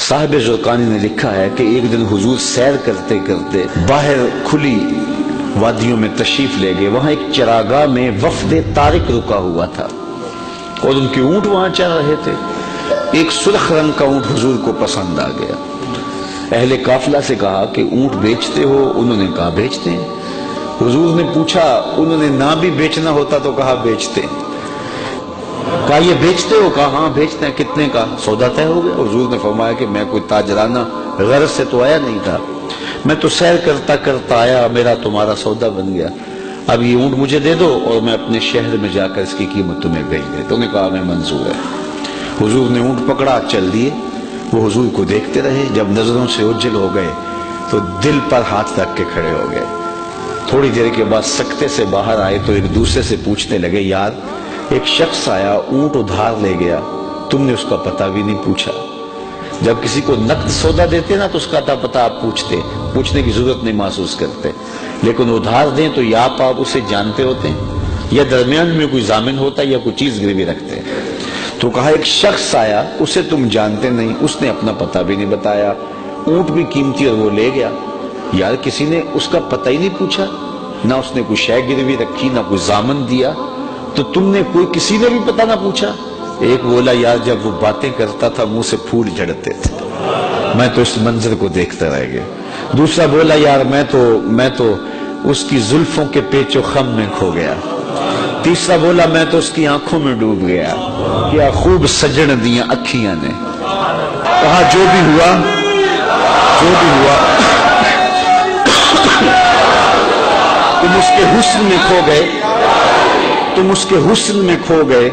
صاحب زرقانی نے لکھا ہے کہ ایک دن حضور سیر کرتے کرتے باہر کھلی وادیوں میں تشریف لے گئے. وہاں ایک چراگاہ میں وفد طارق رکا ہوا تھا اور ان کے اونٹ وہاں چل رہے تھے. ایک سرخ رنگ کا اونٹ حضور کو پسند آ گیا. اہل قافلہ سے کہا کہ اونٹ بیچتے ہو؟ انہوں نے کہا بیچتے ہیں. حضور نے پوچھا، انہوں نے نہ بھی بیچنا ہوتا تو کہا بیچتے ہیں. کہا یہ بیچتے ہو؟ کہا ہاں بیچتے ہیں. کتنے کا؟ سودا طے ہو گیا. حضور نے فرمایا کہ میں کوئی تاجرانہ غرض سے تو آیا نہیں تھا، میں تو سیر کرتا کرتا آیا، میرا تمہارا سودا بن گیا. اب یہ اونٹ مجھے دے دو اور میں اپنے شہر میں جا کر اس کی قیمت تمہیں بھیج دے. تو انہوں نے کہا میں منظور ہے. حضور نے اونٹ پکڑا، چل دیے. وہ حضور کو دیکھتے رہے. جب نظروں سے اوجھل ہو گئے تو دل پر ہاتھ رکھ کے کھڑے ہو گئے. تھوڑی دیر کے بعد سکتے سے باہر آئے تو ایک دوسرے سے پوچھنے لگے، یار ایک شخص آیا اونٹ ادھار لے گیا، تم نے اس کا پتہ بھی نہیں پوچھا. جب کسی کو نقد سودا دیتے نا تو اس کا پتہ آپ پوچھنے کی ضرورت نہیں محسوس کرتے، لیکن ادھار دیں تو یا آپ اسے جانتے ہوتے ہیں یا درمیان میں کوئی ضامن ہوتا ہے یا کوئی چیز گروی رکھتے ہیں. تو کہا ایک شخص آیا، اسے تم جانتے نہیں، اس نے اپنا پتہ بھی نہیں بتایا، اونٹ بھی قیمتی اور وہ لے گیا. یار کسی نے اس کا پتہ ہی نہیں پوچھا، نہ اس نے کوئی شے گروی رکھی، نہ کوئی ضامن دیا، تو تم نے کسی نے بھی پتہ نہ پوچھا. ایک بولا یار جب وہ باتیں کرتا تھا منہ سے پھول جھڑتے تھے، میں تو اس منظر کو دیکھتا رہ گیا. دوسرا بولا یار میں تو اس کی زلفوں کے پیچ و خم میں کھو گیا. تیسرا بولا میں تو اس کی آنکھوں میں ڈوب گیا، کیا خوب سجن دیاں اکھیاں نے. کہا جو بھی ہوا تم اس کے حسن میں کھو گئے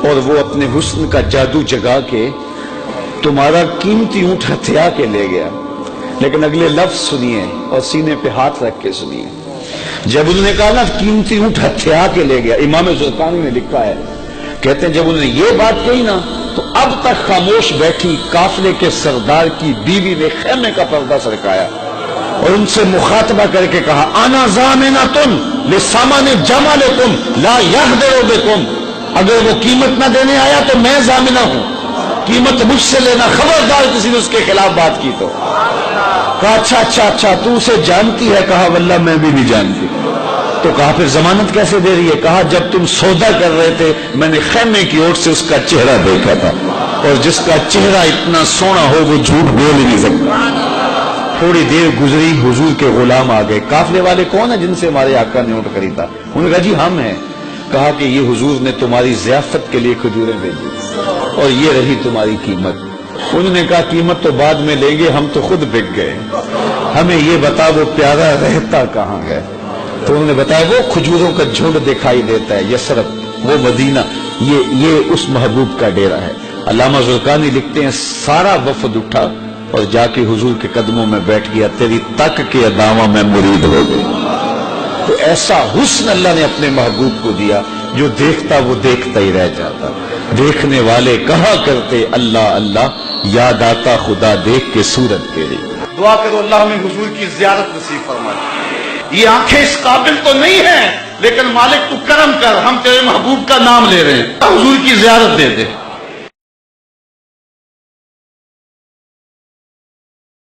اور وہ اپنے حسن کا جادو جگا کے تمہارا قیمتی اونٹ ہتھیا کے لے گیا. لیکن اگلے لفظ سنیے اور سینے پہ ہاتھ رکھ کے سنیے. جب انہوں نے کہا نا قیمتی اونٹ ہتھیا کے لے گیا، امام زرقانی نے لکھا ہے، کہتے ہیں جب انہوں نے یہ بات کہی نا تو اب تک خاموش بیٹھی قافلے کے سردار کی بیوی نے خیمے کا پردہ سرکایا اور ان سے مخاطبہ کر کے کہا انا ضامنۃ لسامان جمالکم لا یغدر بکم. اگر وہ قیمت نہ دینے آیا تو میں ضامنہ ہوں، قیمت مجھ سے لینا، خبردار کسی نے اس کے خلاف بات کی تو. کہا اچھا تو اسے جانتی ہے؟ کہا واللہ میں بھی نہیں جانتی. تو کہا پھر ضمانت کیسے دے رہی ہے؟ کہا جب تم سودا کر رہے تھے میں نے خیمے کی اوٹ سے اس کا چہرہ دیکھا تھا، اور جس کا چہرہ اتنا سونا ہو وہ جھوٹ بول ہی نہیں سکتا. تھوڑی دیر گزری، حضور کے غلام آ گئے. قافلے والے کون ہیں جن سے ہمارے آقا نے اونٹ خریدا؟ انہوں نے کہا جی ہم ہیں. کہا کہ یہ حضور نے تمہاری ضیافت کے لیے کھجوریں بھیجی اور یہ رہی تمہاری قیمت. انہوں نے کہا قیمت تو بعد میں لیں گے، ہم تو خود بک گئے، ہمیں یہ بتا وہ پیارا رہتا کہاں ہے. تو انہوں نے بتایا وہ کھجوروں کا جھنڈ دکھائی دیتا ہے، یثرب وہ مدینہ، یہ اس محبوب کا ڈیرا ہے. علامہ زرقانی لکھتے ہیں سارا وفد اٹھا اور جا کے حضور کے قدموں میں بیٹھ گیا. تیری تک کے ادامہ میں مرید ہو گئی. تو ایسا حسن اللہ نے اپنے محبوب کو دیا جو دیکھتا وہ دیکھتا ہی رہ جاتا. دیکھنے والے کہا کرتے اللہ اللہ، یاد آتا خدا دیکھ کے صورت تیری. دعا کرو اللہ ہمیں حضور کی زیارت نصیب فرمائے. یہ آنکھیں اس قابل تو نہیں ہیں لیکن مالک تو کرم کر، ہم تیرے محبوب کا نام لے رہے ہیں، حضور کی زیارت دے دے.